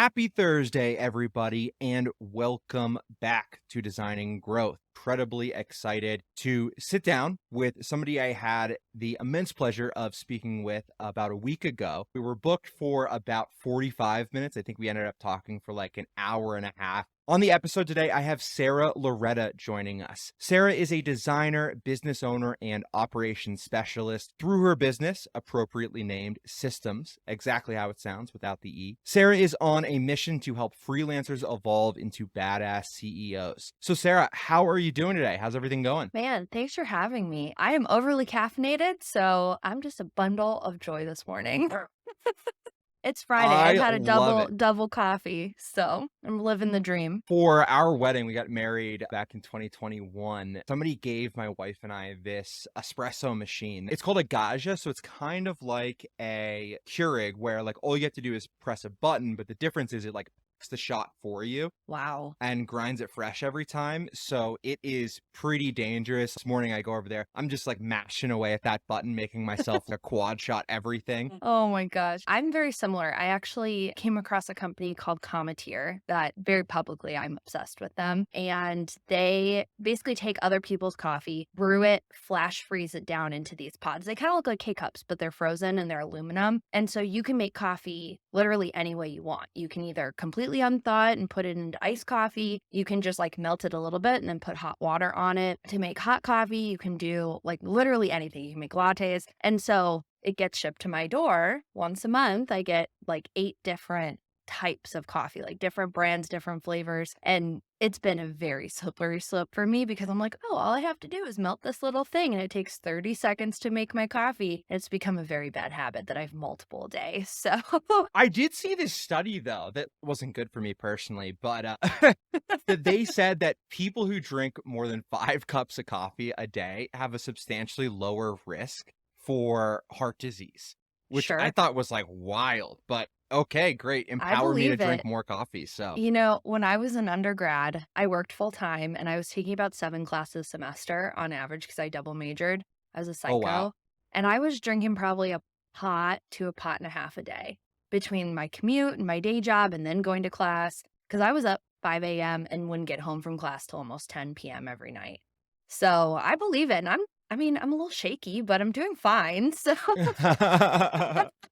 Happy Thursday, everybody, and welcome back to Designing Growth. Incredibly excited to sit down with somebody I had the immense pleasure of speaking with about a week ago. We were booked for about 45 minutes. I think we ended up talking for like an hour and a half. On the episode today, I have Sara Loretta joining us. Sara is a designer, business owner, and operations specialist. Through her business, appropriately named Systems, exactly how it sounds without the E, Sara is on a mission to help freelancers evolve into badass CEOs. So Sara, how are you doing today? How's everything going? Man, thanks for having me. I am overly caffeinated, so I'm just a bundle of joy this morning. It's Friday. I've I had a love double it. double coffee, so I'm living the dream. For our wedding, we got married back in 2021. Somebody gave my wife and I this espresso machine. It's called a Gaggia, so it's kind of like a Keurig where like all you have to do is press a button, but the difference is it like picks the shot for you Wow. and grinds it fresh every time. So it is pretty dangerous. This morning I go over there, I'm just like mashing away at that button, making myself a quad shot everything. Oh my gosh. I'm very similar. I actually came across a company called Cometeer that very publicly I'm obsessed with them. And they basically take other people's coffee, brew it, flash freeze it down into these pods. They kind of look like K-cups, but they're frozen and they're aluminum. And so you can make coffee literally any way you want. You can either completely unthaw it and put it into iced coffee. You can just like melt it a little bit and then put hot water on it to make hot coffee. You can do like literally anything. You can make lattes. And so it gets shipped to my door once a month. I get like 8 different types of coffee, like different brands, different flavors. And it's been a very slippery slope for me because I'm like, oh, all I have to do is melt this little thing and it takes 30 seconds to make my coffee. It's become a very bad habit that I have multiple a day. So I did see this study though that wasn't good for me personally, but that they said that people who drink more than 5 cups of coffee a day have a substantially lower risk for heart disease, which I sure, thought was like wild, but okay, great. I Empower me to believe drink it. more coffee. So, When I was an undergrad, I worked full time and I was taking about 7 classes a semester on average because I double majored as a oh wow. psycho. And I was drinking probably a pot to a pot and a half a day between my commute and my day job and then going to class because I was up 5 a.m. and wouldn't get home from class till almost 10 p.m. every night. So I believe it. And I'm a little shaky, but I'm doing fine. So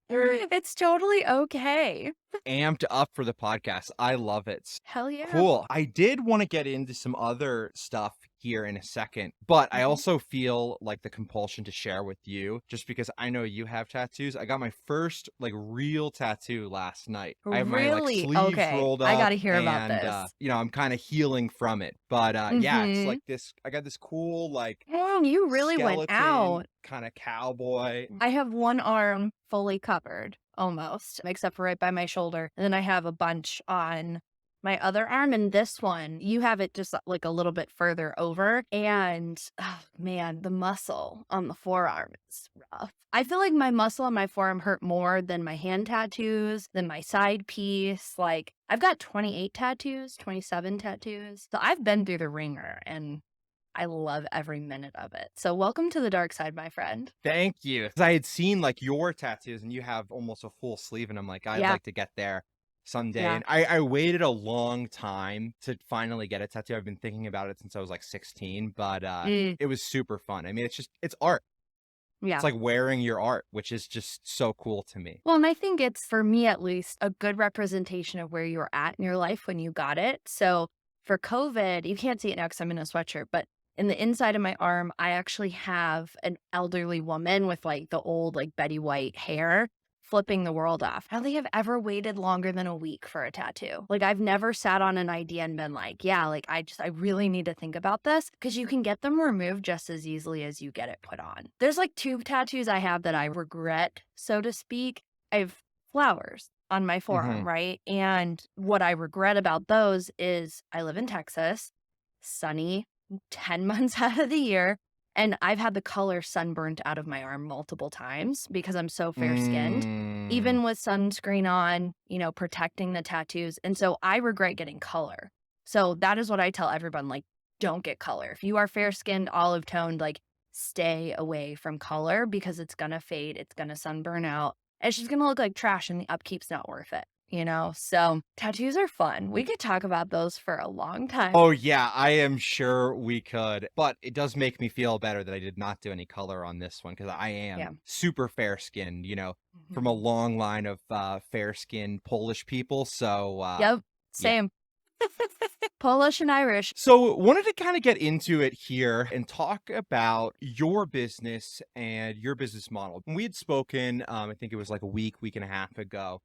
it's totally okay. Amped up for the podcast. I love it. Hell yeah. Cool. I did want to get into some other stuff here in a second, but I Mhm. also feel like the compulsion to share with you just because I know you have tattoos. I got my first like real tattoo last night. I have my like Really? sleeves Okay. rolled I up gotta hear about and this. I'm kind of healing from it. But yeah, it's Mhm. like this I got this cool like Dang, you really went skeleton out. kind of cowboy. I have one arm fully covered, almost, except for right by my shoulder, and then I have a bunch on my other arm, and this one, you have it just, like, a little bit further over, and, oh, man, the muscle on the forearm is rough. I feel like my muscle on my forearm hurt more than my hand tattoos, than my side piece, like, I've got 28 tattoos, 27 tattoos, so I've been through the ringer, and I love every minute of it. So welcome to the dark side, my friend. Thank you. 'Cause I had seen like your tattoos and you have almost a full sleeve and I'm like, I'd Yeah, like to get there someday. yeah. And I waited a long time to finally get a tattoo. I've been thinking about it since I was like 16, but Mm, it was super fun. I mean, it's art. It's yeah. like wearing your art, which is just so cool to me. Well, and I think it's, for me at least, a good representation of where you're at in your life when you got it. So for COVID, you can't see it now because I'm in a sweatshirt, but in the inside of my arm, I actually have an elderly woman with like the old, like Betty White hair flipping the world off. I don't think I've ever waited longer than a week for a tattoo. Like, I've never sat on an idea and been like, yeah, like, I really need to think about this because you can get them removed just as easily as you get it put on. There's like 2 tattoos I have that I regret, so to speak. I have flowers on my Hmm. forearm, right? And what I regret about those is I live in Texas, sunny, 10 months out of the year. And I've had the color sunburnt out of my arm multiple times because I'm so fair skinned, Mm. even with sunscreen on, protecting the tattoos. And so I regret getting color. So that is what I tell everyone, like, don't get color. If you are fair skinned, olive toned, like, stay away from color because it's going to fade. It's going to sunburn out. It's just going to look like trash and the upkeep's not worth it. So tattoos are fun. We could talk about those for a long time. Oh, yeah, I am sure we could. But it does make me feel better that I did not do any color on this one because I am Yeah. super fair skinned, from a Mhm. long line of fair skinned Polish people. So, Yep. yeah. Same. Polish and Irish. So, wanted to kind of get into it here and talk about your business and your business model. When we had spoken, I think it was like a week and a half ago.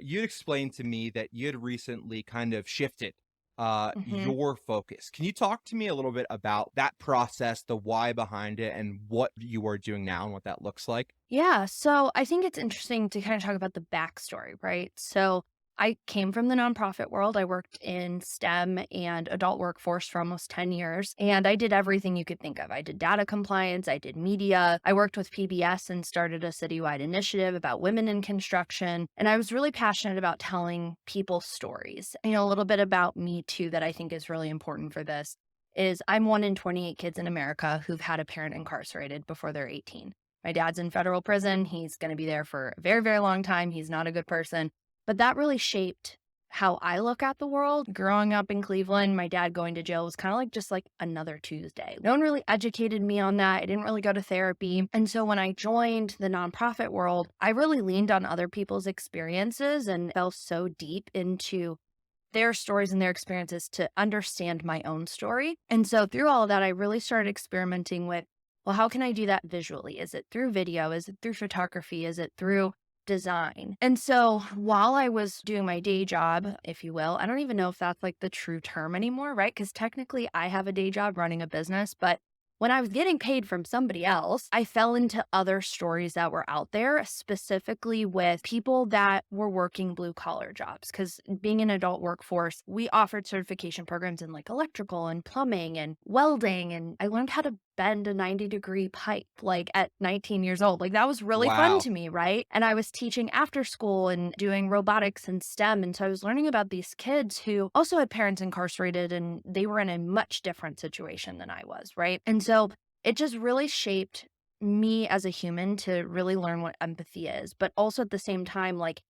You'd explained to me that you had recently kind of shifted Mhm. your focus. Can you talk to me a little bit about that process, the why behind it, and what you are doing now and what that looks like? Yeah. So I think it's interesting to kind of talk about the backstory, right? So I came from the nonprofit world. I worked in STEM and adult workforce for almost 10 years, and I did everything you could think of. I did data compliance, I did media, I worked with PBS and started a citywide initiative about women in construction. And I was really passionate about telling people stories. A little bit about me too that I think is really important for this is I'm one in 28 kids in America who've had a parent incarcerated before they're 18. My dad's in federal prison. He's going to be there for a very, very long time. He's not a good person. But that really shaped how I look at the world. Growing up in Cleveland, my dad going to jail was kind of like just like another Tuesday. No one really educated me on that. I didn't really go to therapy. And so when I joined the nonprofit world, I really leaned on other people's experiences and fell so deep into their stories and their experiences to understand my own story. And so through all of that, I really started experimenting with, well, how can I do that visually? Is it through video? Is it through photography? Is it through design? And so while I was doing my day job, if you will, I don't even know if that's like the true term anymore, right? Because technically I have a day job running a business, but when I was getting paid from somebody else, I fell into other stories that were out there, specifically with people that were working blue collar jobs. Because being an adult workforce, we offered certification programs in like electrical and plumbing and welding. And I learned how to bend a 90-degree pipe like at 19 years old. Like that was really fun Wow. to me, right? And I was teaching after school and doing robotics and STEM. And so I was learning about these kids who also had parents incarcerated and they were in a much different situation than I was, right? And so it just really shaped me as a human to really learn what empathy is. But also at the same time, like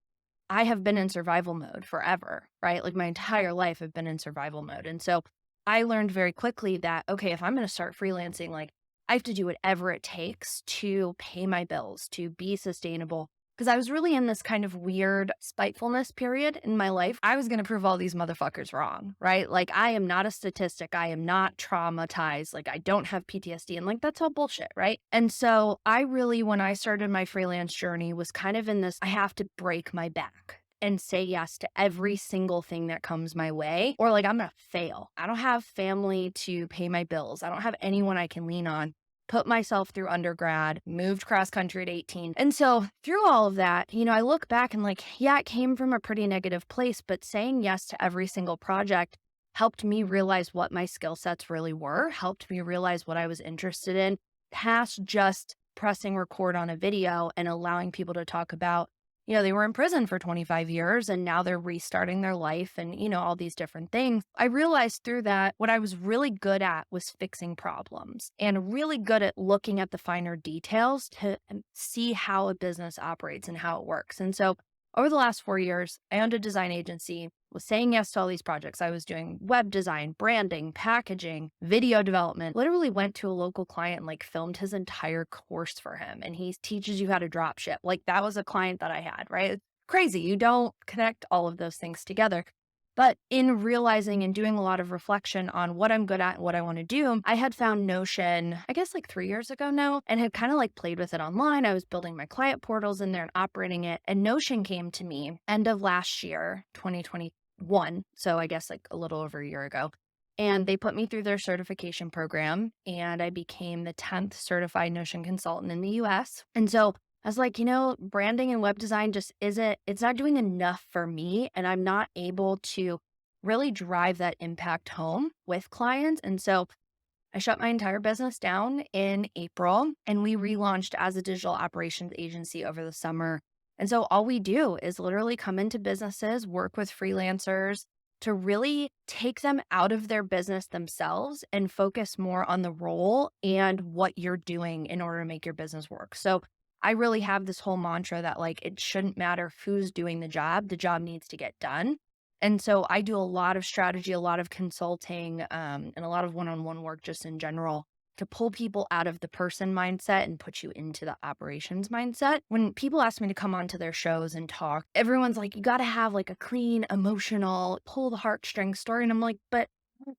I have been in survival mode forever, right? Like my entire life I've been in survival mode. And so I learned very quickly that, okay, if I'm going to start freelancing, like I have to do whatever it takes to pay my bills, to be sustainable. Because I was really in this kind of weird spitefulness period in my life. I was going to prove all these motherfuckers wrong, right? Like I am not a statistic. I am not traumatized. Like I don't have PTSD. And like that's all bullshit, right? And so I really, when I started my freelance journey, was kind of in this, I have to break my back and say yes to every single thing that comes my way, or like I'm gonna fail. I don't have family to pay my bills. I don't have anyone I can lean on. Put myself through undergrad, moved cross country at 18. And so through all of that, I look back and like, yeah, it came from a pretty negative place, but saying yes to every single project helped me realize what my skill sets really were, helped me realize what I was interested in, past just pressing record on a video and allowing people to talk about they were in prison for 25 years and now they're restarting their life and, all these different things. I realized through that what I was really good at was fixing problems and really good at looking at the finer details to see how a business operates and how it works. And so over the last 4 years, I owned a design agency, was saying yes to all these projects. I was doing web design, branding, packaging, video development. Literally went to a local client and like filmed his entire course for him. And he teaches you how to drop ship. Like that was a client that I had, right? It's crazy. You don't connect all of those things together. But in realizing and doing a lot of reflection on what I'm good at and what I want to do, I had found Notion, I guess like 3 years ago now, and had kind of like played with it online. I was building my client portals in there and operating it. And Notion came to me end of last year, 2021. So I guess like a little over a year ago. And they put me through their certification program and I became the 10th certified Notion consultant in the US. And so I was like, branding and web design it's not doing enough for me. And I'm not able to really drive that impact home with clients. And so I shut my entire business down in April and we relaunched as a digital operations agency over the summer. And so all we do is literally come into businesses, work with freelancers to really take them out of their business themselves and focus more on the role and what you're doing in order to make your business work. So I really have this whole mantra that like it shouldn't matter who's doing the job needs to get done. And so I do a lot of strategy, a lot of consulting, and a lot of one-on-one work just in general to pull people out of the person mindset and put you into the operations mindset. When people ask me to come onto their shows and talk, everyone's like, you got to have like a clean, emotional, pull the heartstrings story. And I'm like, but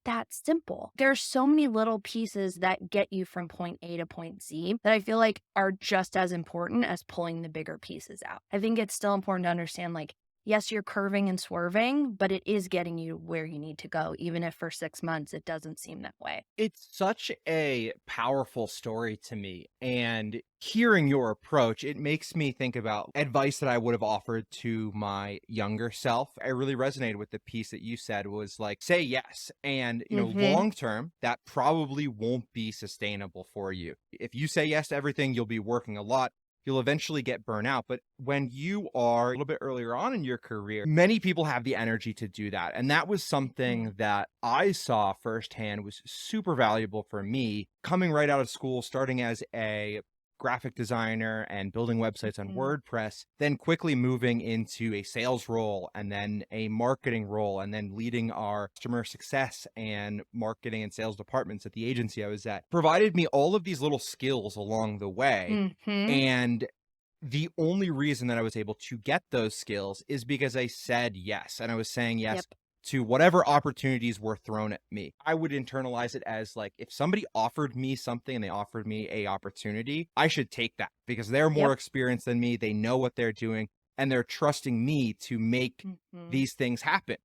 that's simple. There's so many little pieces that get you from point A to point Z that I feel like are just as important as pulling the bigger pieces out. I think it's still important to understand like, yes, you're curving and swerving, but it is getting you where you need to go, even if for 6 months it doesn't seem that way. It's such a powerful story to me. And hearing your approach, it makes me think about advice that I would have offered to my younger self. I really resonated with the piece that you said was like, say yes. And, Mm-hmm. long term, that probably won't be sustainable for you. If you say yes to everything, you'll be working a lot. You'll eventually get burnout. But when you are a little bit earlier on in your career, many people have the energy to do that. And that was something that I saw firsthand was super valuable for me coming right out of school, starting as a graphic designer and building websites on Mm-hmm. WordPress, then quickly moving into a sales role and then a marketing role, and then leading our customer success and marketing and sales departments at the agency I was at, provided me all of these little skills along the way. Mm-hmm. And the only reason that I was able to get those skills is because I said yes. And I was saying yes Yep. to whatever opportunities were thrown at me. I would internalize it as like, if somebody offered me something and they offered me a opportunity, I should take that because they're more Yep. experienced than me. They know what they're doing and they're trusting me to make Mm-hmm. these things happen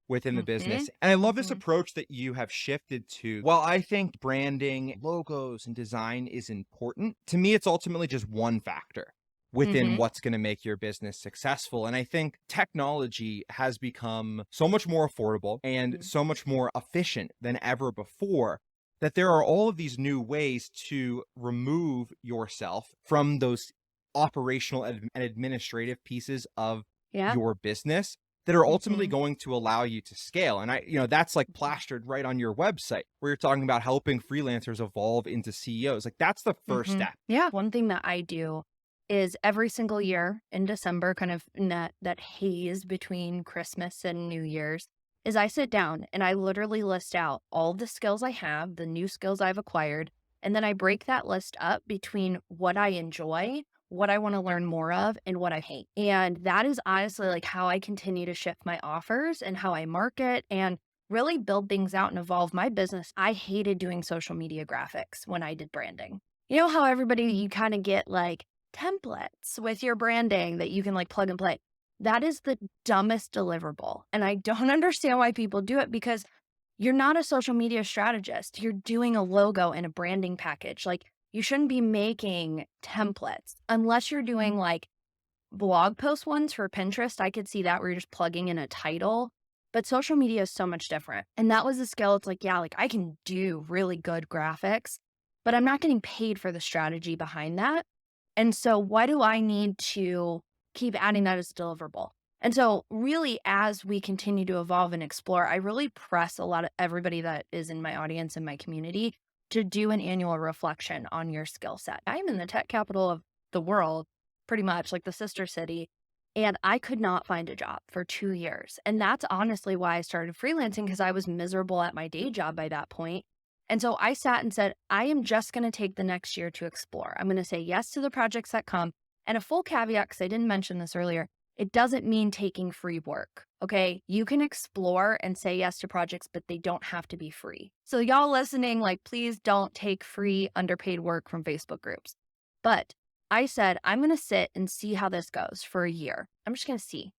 within the Mm-hmm. business. And I love this Mm-hmm. approach that you have shifted to. While I think branding, logos, and design is important, to me, it's ultimately just one factor within Mm-hmm. what's going to make your business successful. And I think technology has become so much more affordable and so much more efficient than ever before that there are all of these new ways to remove yourself from those operational and administrative pieces of Yeah. your business that are ultimately Mm-hmm. going to allow you to scale. And that's like plastered right on your website where you're talking about helping freelancers evolve into CEOs. Like that's the first Mm-hmm. step. Yeah. One thing that I do is every single year in December, kind of in that haze between Christmas and New Year's, is I sit down and I literally list out all the skills I have, the new skills I've acquired, and then I break that list up between what I enjoy, what I want to learn more of, and what I hate. And that is honestly like how I continue to shift my offers and how I market and really build things out and evolve my business. I hated doing social media graphics when I did branding. You know how everybody, you kind of get like templates with your branding that you can like plug and play. That is the dumbest deliverable. And I don't understand why people do it because you're not a social media strategist. You're doing a logo and a branding package. Like you shouldn't be making templates unless you're doing like blog post ones for Pinterest. I could see that where you're just plugging in a title. But social media is so much different. And that was the skill. It's like, yeah, like I can do really good graphics, but I'm not getting paid for the strategy behind that. And so why do I need to keep adding that as a deliverable? And so really, as we continue to evolve and explore, I really press a lot of everybody that is in my audience and my community to do an annual reflection on your skill set. I'm in the tech capital of the world, pretty much like the sister city. And I could not find a job for 2 years. And that's honestly why I started freelancing because I was miserable at my day job by that point. And so I sat and said, I am just going to take the next year to explore. I'm going to say yes to the projects that come. And a full caveat, because I didn't mention this earlier, it doesn't mean taking free work. Okay. You can explore and say yes to projects, but they don't have to be free. So, y'all listening, like, please don't take free, underpaid work from Facebook groups. But I said, I'm going to sit and see how this goes for a year. I'm just going to see.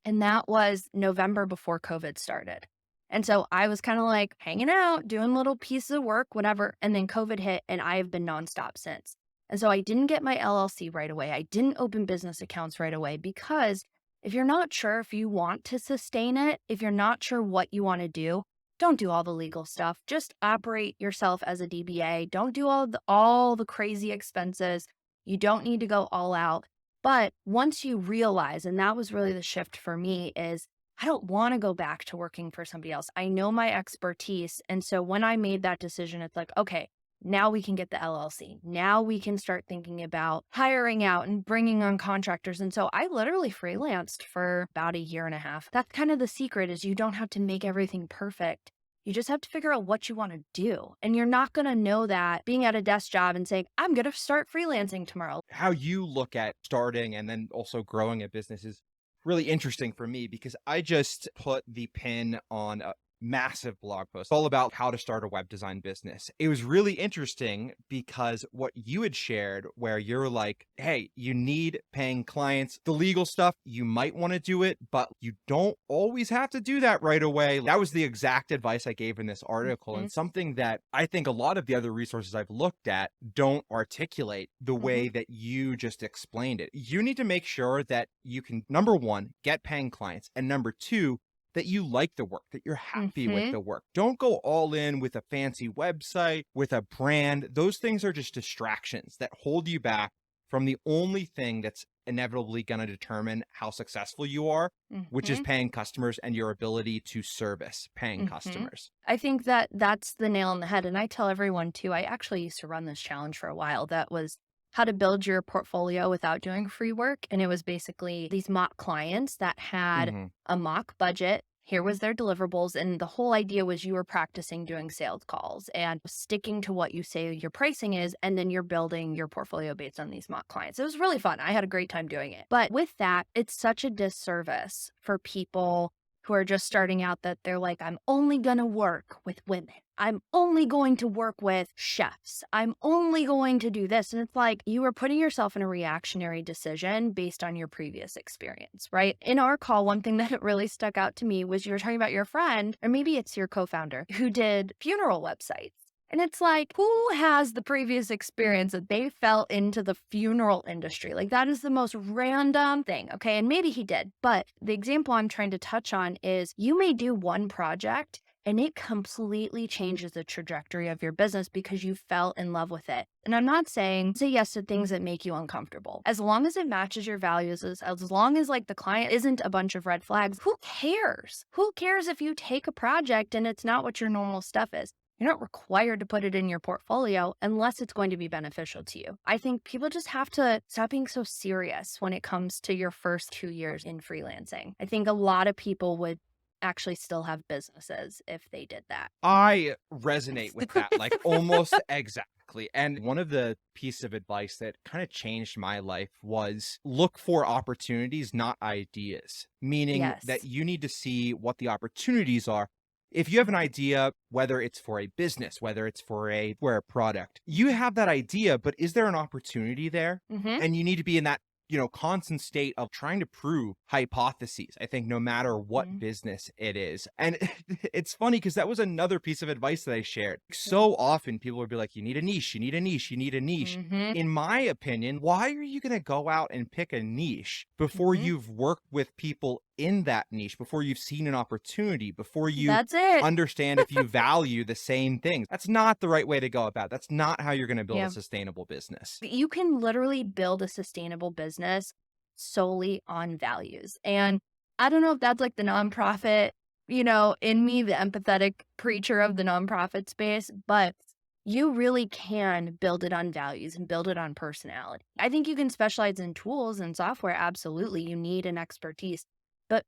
And that was November before COVID started. And so I was kind of like hanging out, doing little pieces of work, whatever. And then COVID hit and I have been nonstop since. And so I didn't get my LLC right away. I didn't open business accounts right away because if you're not sure if you want to sustain it, if you're not sure what you want to do, don't do all the legal stuff. Just operate yourself as a DBA. Don't do all the crazy expenses. You don't need to go all out. But once you realize, and that was really the shift for me, is I don't want to go back to working for somebody else. I know my expertise. And so when I made that decision, it's like, okay, now we can get the LLC. Now we can start thinking about hiring out and bringing on contractors. And so I literally freelanced for about a year and a half. That's kind of the secret, is you don't have to make everything perfect. You just have to figure out what you want to do. And you're not going to know that being at a desk job and saying, I'm going to start freelancing tomorrow. How you look at starting and then also growing a business is really interesting for me, because I just put the pin on a massive blog post all about how to start a web design business. It was really interesting because what you had shared, where you're like, hey, you need paying clients, the legal stuff, you might want to do it, but you don't always have to do that right away. That was the exact advice I gave in this article, and something that I think a lot of the other resources I've looked at don't articulate the way that you just explained it. You need to make sure that you can, number one, get paying clients, and number two, that you like the work, that you're happy with the work. Don't go all in with a fancy website, with a brand. Those things are just distractions that hold you back from the only thing that's inevitably going to determine how successful you are, which is paying customers and your ability to service paying customers. I think that that's the nail on the head. And I tell everyone too, I actually used to run this challenge for a while that was how to build your portfolio without doing free work. And it was basically these mock clients that had a mock budget. Here was their deliverables. And the whole idea was you were practicing doing sales calls and sticking to what you say your pricing is. And then you're building your portfolio based on these mock clients. It was really fun. I had a great time doing it. But with that, it's such a disservice for people who are just starting out, that they're like, I'm only going to work with women. I'm only going to work with chefs. I'm only going to do this. And it's like, you are putting yourself in a reactionary decision based on your previous experience, right? In our call, one thing that really stuck out to me was you were talking about your friend, or maybe it's your co-founder, who did funeral websites. And it's like, who has the previous experience that they fell into the funeral industry? Like, that is the most random thing. Okay. And maybe he did. But the example I'm trying to touch on is you may do one project and it completely changes the trajectory of your business because you fell in love with it. And I'm not saying say yes to things that make you uncomfortable. As long as it matches your values, as long as like the client isn't a bunch of red flags, who cares? Who cares if you take a project and it's not what your normal stuff is? You're not required to put it in your portfolio unless it's going to be beneficial to you. I think people just have to stop being so serious when it comes to your first 2 years in freelancing. I think a lot of people would actually still have businesses if they did that. I resonate with that, like almost exactly. And one of the pieces of advice that kind of changed my life was look for opportunities, not ideas, meaning that you need to see what the opportunities are. If you have an idea, whether it's for a business, whether it's for a product, you have that idea, but is there an opportunity there? And you need to be in that, constant state of trying to prove hypotheses, I think, no matter what business it is. And it's funny because that was another piece of advice that I shared. So often people would be like, you need a niche, you need a niche, you need a niche. In my opinion, why are you going to go out and pick a niche before you've worked with people in that niche, before you've seen an opportunity, before you understand if you value the same things? That's not the right way to go about it. That's not how you're going to build a sustainable business. You can literally build a sustainable business solely on values. And I don't know if that's like the nonprofit, in me, the empathetic preacher of the nonprofit space, but you really can build it on values and build it on personality. I think you can specialize in tools and software. Absolutely. You need an expertise, but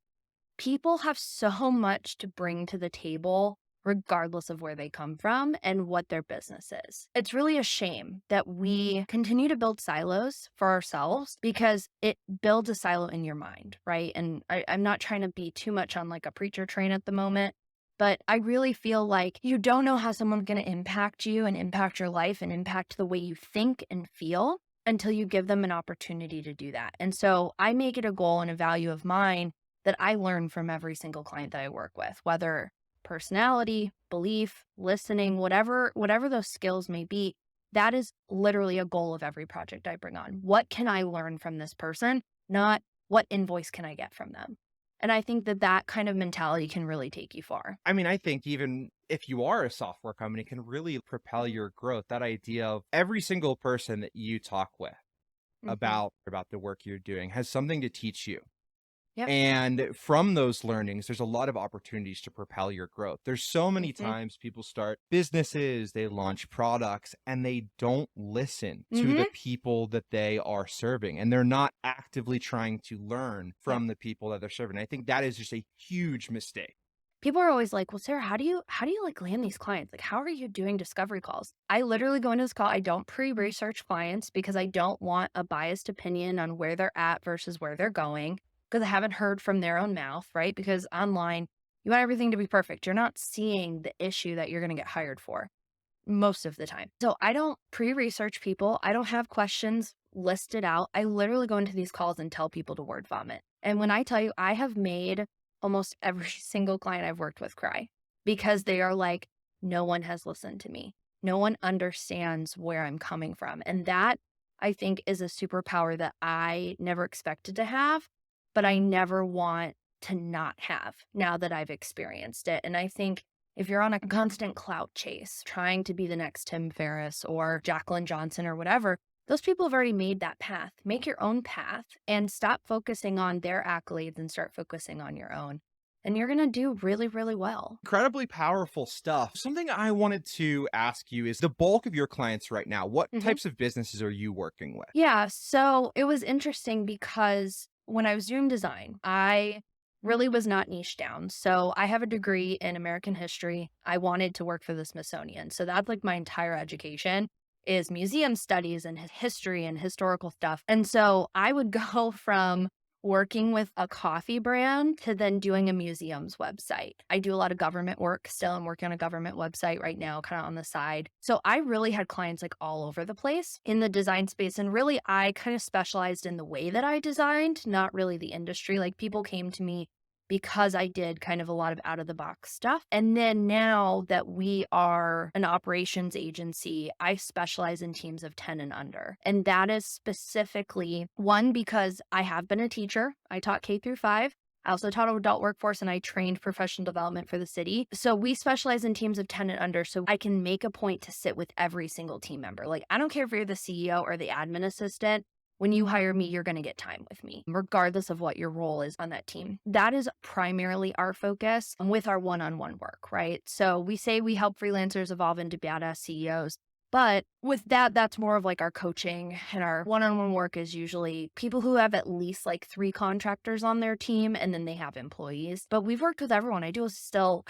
people have so much to bring to the table regardless of where they come from and what their business is. It's really a shame that we continue to build silos for ourselves because it builds a silo in your mind, right? And I'm not trying to be too much on like a preacher train at the moment, but I really feel like you don't know how someone's going to impact you and impact your life and impact the way you think and feel until you give them an opportunity to do that. And so I make it a goal and a value of mine that I learn from every single client that I work with, whether personality, belief, listening, whatever those skills may be. That is literally a goal of every project I bring on. What can I learn from this person? Not what invoice can I get from them? And I think that kind of mentality can really take you far. I mean, I think even if you are a software company, it can really propel your growth. That idea of every single person that you talk with about the work you're doing has something to teach you. Yep. And from those learnings, there's a lot of opportunities to propel your growth. There's so many Mhm. times people start businesses, they launch products, and they don't listen to the Mhm. people that they are serving. And they're not actively trying to learn Yep. from the people that they're serving. I think that is just a huge mistake. People are always like, "Well, Sarah, how do you like land these clients? Like, how are you doing discovery calls?" I literally go into this call. I don't pre-research clients because I don't want a biased opinion on where they're at versus where they're going because I haven't heard from their own mouth, right? Because online, you want everything to be perfect. You're not seeing the issue that you're going to get hired for most of the time. So I don't pre-research people. I don't have questions listed out. I literally go into these calls and tell people to word vomit. And when I tell you, I have made almost every single client I've worked with cry because they are like, no one has listened to me. No one understands where I'm coming from. And that I think is a superpower that I never expected to have, but I never want to not have now that I've experienced it. And I think if you're on a constant clout chase, trying to be the next Tim Ferriss or Jacqueline Johnson or whatever, those people have already made that path. Make your own path and stop focusing on their accolades and start focusing on your own. And you're going to do really, really well. Incredibly powerful stuff. Something I wanted to ask you is the bulk of your clients right now, what Mhm. types of businesses are you working with? Yeah. So it was interesting because when I was doing design, I really was not niche down. So I have a degree in American history. I wanted to work for the Smithsonian. So that's like my entire education is museum studies and history and historical stuff. And so I would go from working with a coffee brand to then doing a museum's website. I do a lot of government work still. I'm working on a government website right now, kind of on the side. So I really had clients like all over the place in the design space. And really, I kind of specialized in the way that I designed, not really the industry. Like people came to me because I did kind of a lot of out of the box stuff. And then now that we are an operations agency, I specialize in teams of 10 and under. And that is specifically one, because I have been a teacher. I taught K through 5. I also taught adult workforce and I trained professional development for the city. So we specialize in teams of 10 and under. So I can make a point to sit with every single team member. Like, I don't care if you're the CEO or the admin assistant. When you hire me, you're going to get time with me, regardless of what your role is on that team. That is primarily our focus with our one-on-one work, right? So we say we help freelancers evolve into badass CEOs. But with that, that's more of like our coaching, and our one-on-one work is usually people who have at least like 3 contractors on their team and then they have employees. But we've worked with everyone. I do so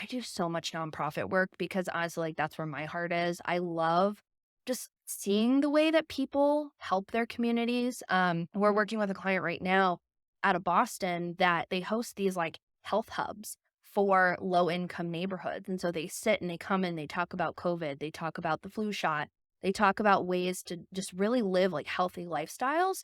much nonprofit work because honestly, like that's where my heart is. I love just seeing the way that people help their communities. We're working with a client right now out of Boston that they host these like health hubs for low income neighborhoods. And so they sit and they come in, they talk about COVID, they talk about the flu shot, they talk about ways to just really live like healthy lifestyles.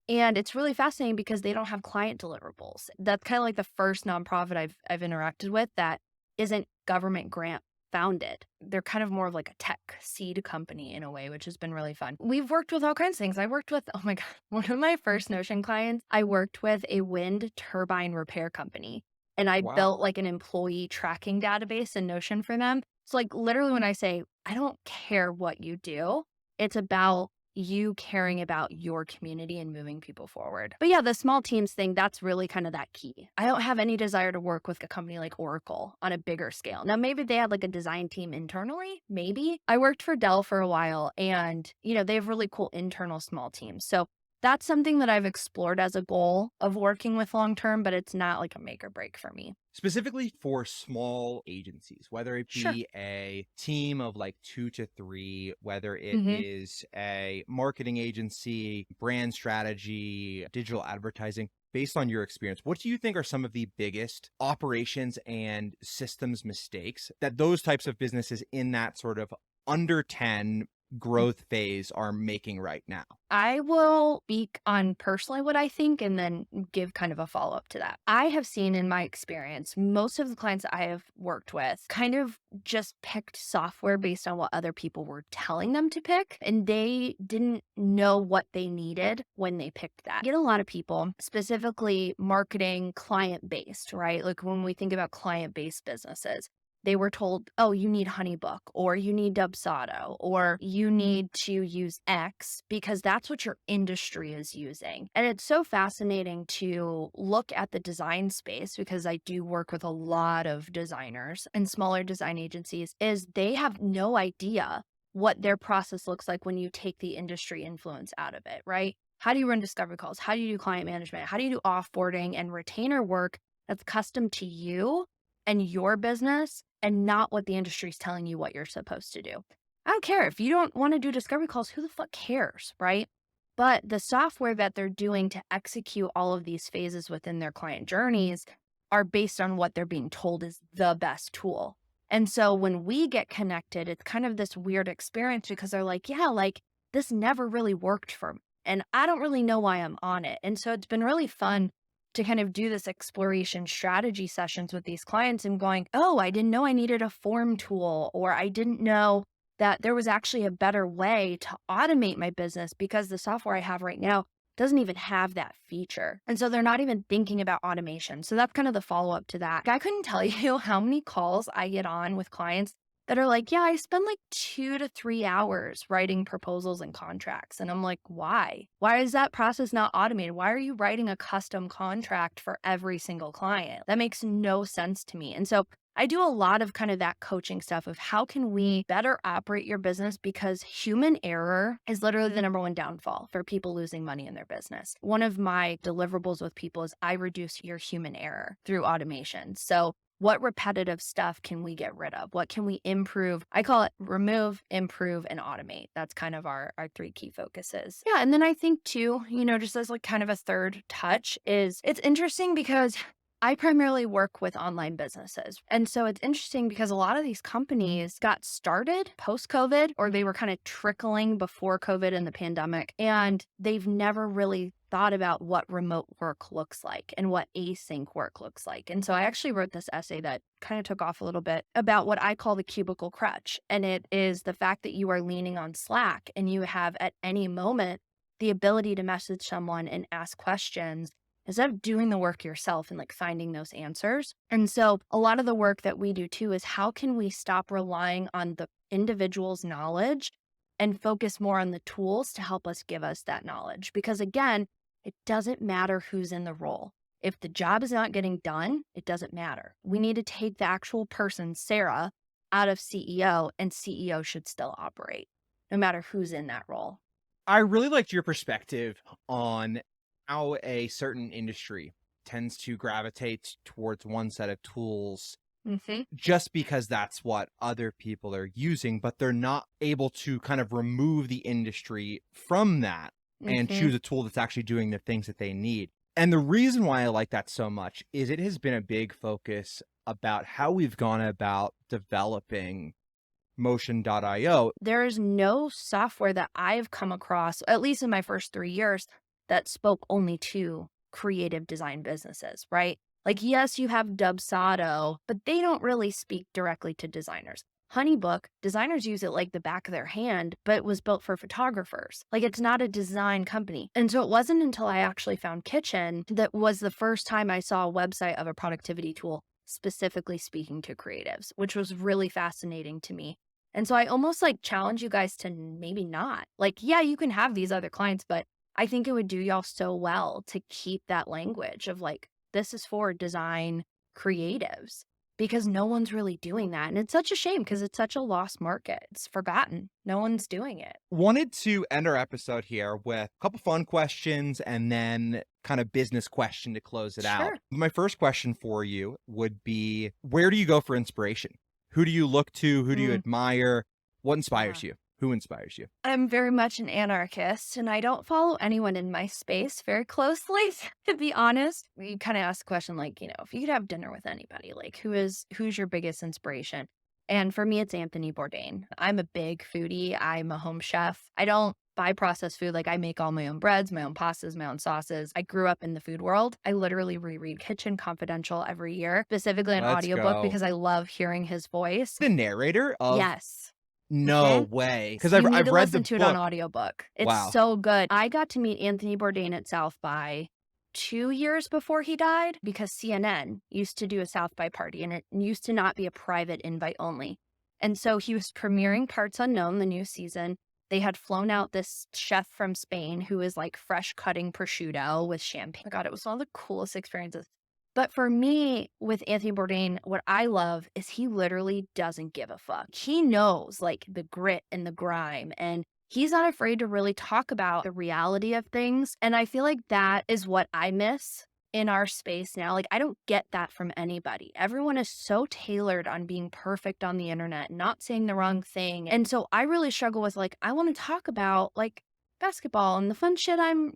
And it's really fascinating because they don't have client deliverables. That's kind of like the first nonprofit I've interacted with that isn't government grant founded. They're kind of more of like a tech seed company in a way, which has been really fun. We've worked with all kinds of things. I worked with, oh my God, one of my first Notion clients, I worked with a wind turbine repair company. And I Wow. built like an employee tracking database in Notion for them. So like literally when I say, I don't care what you do, it's about you caring about your community and moving people forward. But yeah, the small teams thing, that's really kind of that key. I don't have any desire to work with a company like Oracle on a bigger scale. Now, maybe they had like a design team internally, maybe. I worked for Dell for a while and, they have really cool internal small teams. So that's something that I've explored as a goal of working with long term, but it's not like a make or break for me. Specifically for small agencies, whether it Sure. be a team of like 2 to 3, whether it Hmm. is a marketing agency, brand strategy, digital advertising, based on your experience, what do you think are some of the biggest operations and systems mistakes that those types of businesses in that sort of under 10 growth phase are making right now? I will speak on personally what I think and then give kind of a follow up to that. I have seen in my experience, most of the clients I have worked with kind of just picked software based on what other people were telling them to pick, and they didn't know what they needed when they picked that. I get a lot of people, specifically marketing client based, right? Like when we think about client based businesses, they were told, oh, you need HoneyBook or you need Dubsado or you need to use X because that's what your industry is using. And it's so fascinating to look at the design space because I do work with a lot of designers and smaller design agencies, is they have no idea what their process looks like when you take the industry influence out of it, right? How do you run discovery calls? How do you do client management? How do you do offboarding and retainer work that's custom to you and your business and not what the industry is telling you what you're supposed to do? I don't care. If you don't want to do discovery calls, who the fuck cares, right? But the software that they're doing to execute all of these phases within their client journeys are based on what they're being told is the best tool. And so when we get connected, it's kind of this weird experience because they're like, yeah, like this never really worked for me. And I don't really know why I'm on it. And so it's been really fun to kind of do this exploration strategy sessions with these clients and going, oh, I didn't know I needed a form tool, or I didn't know that there was actually a better way to automate my business because the software I have right now doesn't even have that feature. And so they're not even thinking about automation. So that's kind of the follow-up to that. I couldn't tell you how many calls I get on with clients that are like, yeah, I spend like 2 to 3 hours writing proposals and contracts. And I'm like, why? Why is that process not automated? Why are you writing a custom contract for every single client? That makes no sense to me. And so I do a lot of kind of that coaching stuff of how can we better operate your business, because human error is literally the number one downfall for people losing money in their business. One of my deliverables with people is I reduce your human error through automation. So what repetitive stuff can we get rid of? What can we improve? I call it remove, improve, and automate. That's kind of our 3 key focuses. Yeah. And then I think too, just as like kind of a third touch is it's interesting because I primarily work with online businesses. And so it's interesting because a lot of these companies got started post-COVID, or they were kind of trickling before COVID and the pandemic, and they've never really thought about what remote work looks like and what async work looks like. And so I actually wrote this essay that kind of took off a little bit about what I call the cubicle crutch. And it is the fact that you are leaning on Slack and you have at any moment the ability to message someone and ask questions instead of doing the work yourself and like finding those answers. And so a lot of the work that we do too is how can we stop relying on the individual's knowledge and focus more on the tools to help us give us that knowledge? Because again, it doesn't matter who's in the role. If the job is not getting done, it doesn't matter. We need to take the actual person, Sarah, out of CEO, and CEO should still operate, no matter who's in that role. I really liked your perspective on how a certain industry tends to gravitate towards one set of tools just because that's what other people are using, but they're not able to kind of remove the industry from that and choose a tool that's actually doing the things that they need. And the reason why I like that so much is it has been a big focus about how we've gone about developing Motion.io. There is no software that I've come across, at least in my first 3 years, that spoke only to creative design businesses, right? Like, yes, you have Dubsado, but they don't really speak directly to designers. HoneyBook, designers use it like the back of their hand, but it was built for photographers. Like, it's not a design company. And so it wasn't until I actually found Kitchen that was the first time I saw a website of a productivity tool specifically speaking to creatives, which was really fascinating to me. And so I almost like challenge you guys to maybe not. Like, yeah, you can have these other clients, but I think it would do y'all so well to keep that language of like, this is for design creatives, because no one's really doing that. And it's such a shame because it's such a lost market. It's forgotten. No one's doing it. Wanted to end our episode here with a couple fun questions and then kind of business question to close it out. My first question for you would be, where do you go for inspiration? Who do you look to? Who do you admire? What inspires you? Who inspires you? I'm very much an anarchist, and I don't follow anyone in my space very closely, to be honest. You kind of ask the question like, if you could have dinner with anybody, like who's your biggest inspiration? And for me, it's Anthony Bourdain. I'm a big foodie. I'm a home chef. I don't buy processed food. Like, I make all my own breads, my own pastas, my own sauces. I grew up in the food world. I literally reread Kitchen Confidential every year, specifically an audiobook, because I love hearing his voice. The narrator of... Yes. No way. Because I've read the book. Listen to it on audiobook. It's so good. I got to meet Anthony Bourdain at South by 2 years before he died because CNN used to do a South by party and it used to not be a private invite only. And so he was premiering Parts Unknown, the new season. They had flown out this chef from Spain who is like fresh cutting prosciutto with champagne. Oh my God, it was one of the coolest experiences. But for me, with Anthony Bourdain, what I love is he literally doesn't give a fuck. He knows like the grit and the grime, and he's not afraid to really talk about the reality of things. And I feel like that is what I miss in our space now. Like, I don't get that from anybody. Everyone is so tailored on being perfect on the internet, not saying the wrong thing. And so I really struggle with like, I want to talk about like basketball and the fun shit I'm,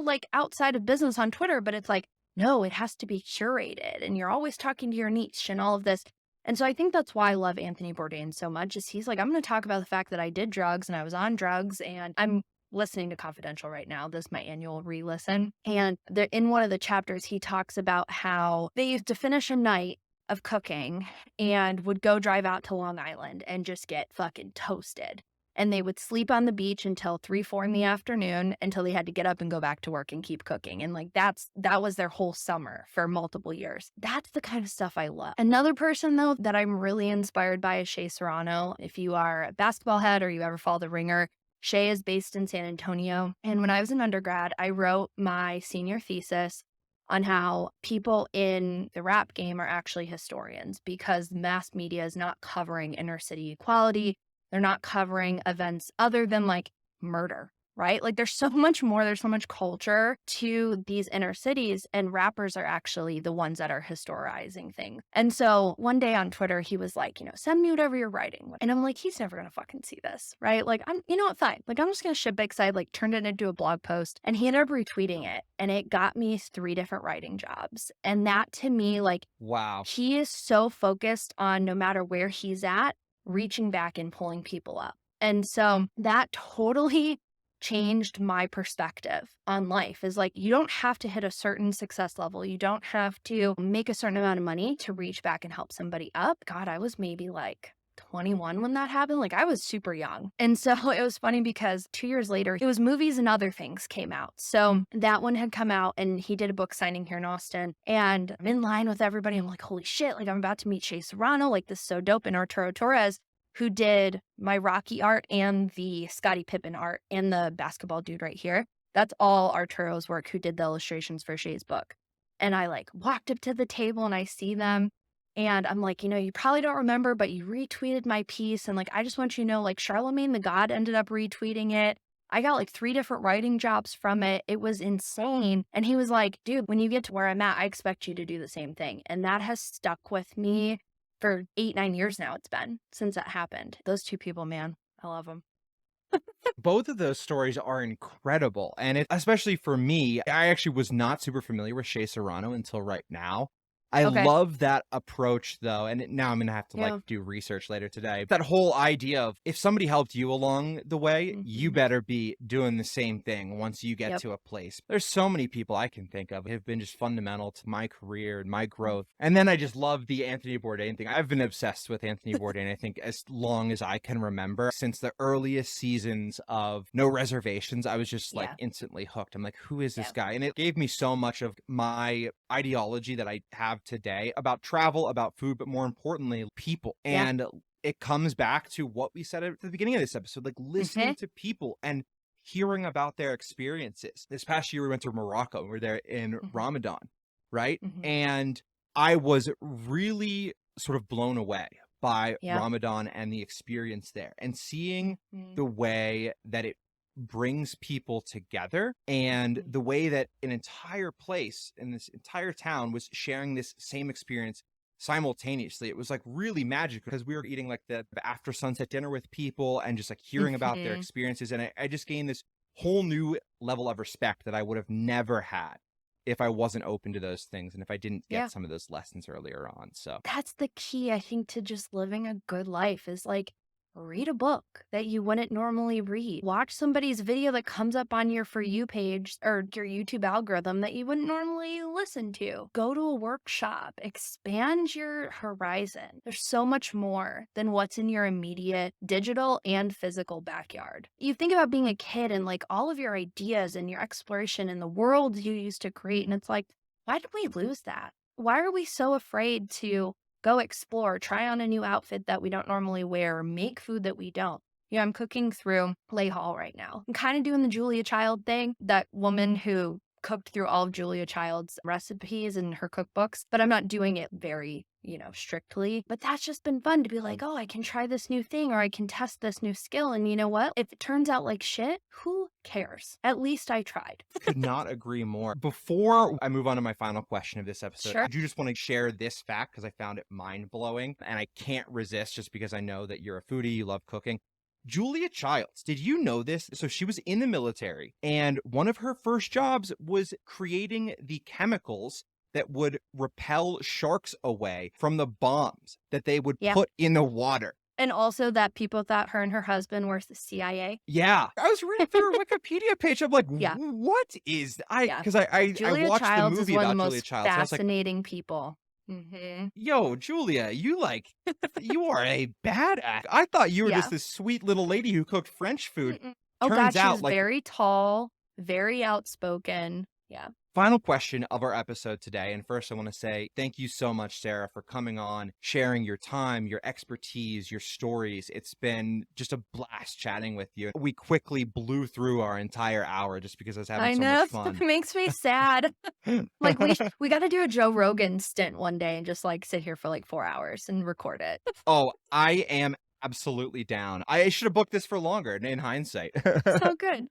like outside of business on Twitter, but it's like, no, it has to be curated and you're always talking to your niche and all of this. And so I think that's why I love Anthony Bourdain so much is he's like, I'm going to talk about the fact that I did drugs and I was on drugs, and I'm listening to Confidential right now. This is my annual re-listen. And in one of the chapters, he talks about how they used to finish a night of cooking and would go drive out to Long Island and just get fucking toasted. And they would sleep on the beach until 3, 4 in the afternoon until they had to get up and go back to work and keep cooking. And like that was their whole summer for multiple years. That's the kind of stuff I love. Another person though that I'm really inspired by is Shea Serrano. If you are a basketball head or you ever follow The Ringer, Shea is based in San Antonio. And when I was an undergrad, I wrote my senior thesis on how people in the rap game are actually historians because mass media is not covering inner city equality. They're not covering events other than like murder, right? Like there's so much more, there's so much culture to these inner cities, and rappers are actually the ones that are historizing things. And so one day on Twitter, he was like, send me whatever you're writing. And I'm like, he's never going to fucking see this, right? Like, you know what, fine. Like, I'm just going to shit big side, like turned it into a blog post, and he ended up retweeting it. And it got me 3 different writing jobs. And that to me, like, Wow. he is so focused on no matter where he's at, reaching back and pulling people up. And so that totally changed my perspective on life is like, you don't have to hit a certain success level. You don't have to make a certain amount of money to reach back and help somebody up. God, I was maybe like 21 when that happened. Like I was super young. And so it was funny because 2 years later, it was Movies and Other Things came out. So that one had come out and he did a book signing here in Austin, and I'm in line with everybody. I'm like, holy shit, like I'm about to meet Shea Serrano. Like this is so dope. And Arturo Torres, who did my Rocky art and the Scottie Pippen art and the basketball dude right here. That's all Arturo's work, who did the illustrations for Shea's book. And I like walked up to the table and I see them. And I'm like, you probably don't remember, but you retweeted my piece. And like, I just want you to know, like Charlemagne the God ended up retweeting it. I got like 3 different writing jobs from it. It was insane. And he was like, dude, when you get to where I'm at, I expect you to do the same thing. And that has stuck with me for 8, 9 years now. It's been since that happened. Those 2 people, man, I love them. Both of those stories are incredible. And especially for me, I actually was not super familiar with Shea Serrano until right now. I Okay. love that approach though. And now I'm going to have to like do research later today. That whole idea of if somebody helped you along the way, you better be doing the same thing once you get to a place. There's so many people I can think of who have been just fundamental to my career and my growth. And then I just love the Anthony Bourdain thing. I've been obsessed with Anthony Bourdain, I think, as long as I can remember. Since the earliest seasons of No Reservations, I was just like instantly hooked. I'm like, who is this guy? And it gave me so much of my ideology that I have today about travel, about food, but more importantly, people. And it comes back to what we said at the beginning of this episode, like listening to people and hearing about their experiences. This past year, we went to Morocco. We were there in Ramadan, right? And I was really sort of blown away by Ramadan and the experience there, and seeing the way that it brings people together, and the way that an entire place in this entire town was sharing this same experience simultaneously. It was like really magical because we were eating like the after sunset dinner with people and just like hearing about their experiences. And I just gained this whole new level of respect that I would have never had if I wasn't open to those things and if I didn't get some of those lessons earlier on. So that's the key, I think, to just living a good life is like Read a book that you wouldn't normally read. Watch somebody's video that comes up on your For You page or your YouTube algorithm that you wouldn't normally listen to. Go to a workshop, expand your horizon. There's so much more than what's in your immediate digital and physical backyard. You think about being a kid and like all of your ideas and your exploration and the world you used to create. And it's like, why did we lose that? Why are we so afraid to go explore, try on a new outfit that we don't normally wear, make food that we don't? I'm cooking through Lay Hall right now. I'm kind of doing the Julia Child thing, that woman who cooked through all of Julia Child's recipes and her cookbooks, but I'm not doing it very, strictly. But that's just been fun to be like, oh, I can try this new thing or I can test this new skill. And you know what? If it turns out like shit, who cares? At least I tried. Could not agree more. Before I move on to my final question of this episode, Sure. I do just want to share this fact because I found it mind-blowing and I can't resist just because I know that you're a foodie, you love cooking. Julia Childs, did you know this? So she was in the military and one of her first jobs was creating the chemicals that would repel sharks away from the bombs that they would put in the water. And also that people thought her and her husband were the CIA. Yeah. I was reading through her Wikipedia page. I'm like, Yeah. what is because I Julia watched Childs the movie is one about of the Julia most Childs. And I was like, fascinating people. Mm-hmm. yo, Julia, you are a badass. I thought you were just this sweet little lady who cooked French food. Oh God, Turns out, she's very tall, very outspoken. Yeah. Final question of our episode today. And first, I want to say thank you so much, Sara, for coming on, sharing your time, your expertise, your stories. It's been just a blast chatting with you. We quickly blew through our entire hour just because I was having so much fun. It makes me sad. Like we got to do a Joe Rogan stint one day and just like sit here for like 4 hours and record it. Oh, I am absolutely down. I should have booked this for longer in hindsight. So good.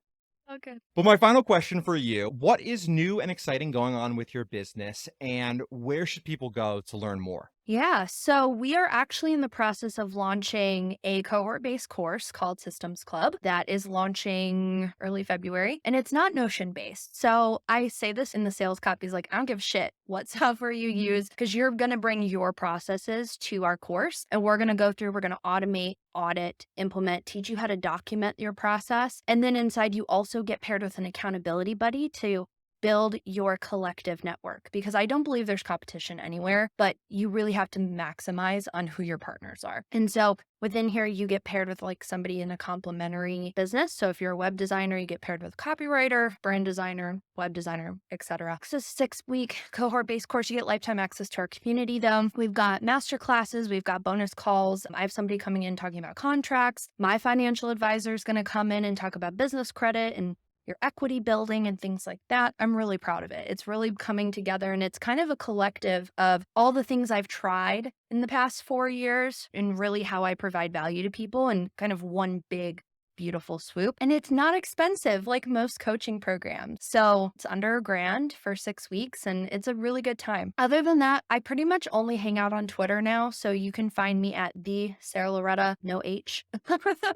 Okay. But my final question for you, what is new and exciting going on with your business and where should people go to learn more? Yeah, so we are actually in the process of launching a cohort-based course called Systems Club that is launching early February, and it's not Notion-based. So I say this in the sales copies, like, I don't give a shit what software you use because you're going to bring your processes to our course, and we're going to go through, we're going to automate, audit, implement, teach you how to document your process. And then inside, you also get paired with an accountability buddy to build your collective network, because I don't believe there's competition anywhere, but you really have to maximize on who your partners are. And so within here, you get paired with like somebody in a complementary business. So if you're a web designer, you get paired with a copywriter, brand designer, web designer, etc. It's a 6-week cohort-based course. You get lifetime access to our community though. We've got master classes, we've got bonus calls. I have somebody coming in talking about contracts. My financial advisor is going to come in and talk about business credit and your equity building and things like that. I'm really proud of it. It's really coming together, and it's kind of a collective of all the things I've tried in the past 4 years and really how I provide value to people in kind of one big, beautiful swoop. And it's not expensive like most coaching programs. So it's under $1,000 for 6 weeks, and it's a really good time. Other than that, I pretty much only hang out on Twitter now. So you can find me at the Sara Loretta, no H.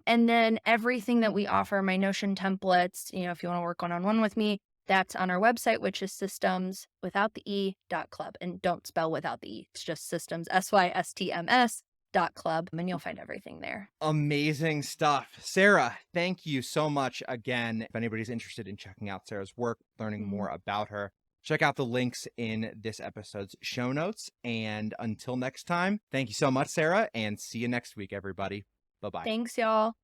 And then everything that we offer, my Notion templates, if you want to work one-on-one with me, that's on our website, which is systems without the E.club. And don't spell without the E. It's just systems, SYSTMS.club, and you'll find everything there. Amazing stuff. Sara, thank you so much again. If anybody's interested in checking out Sara's work, learning more about her, check out the links in this episode's show notes. And until next time, thank you so much, Sara, and see you next week, everybody. Bye-bye. Thanks, y'all.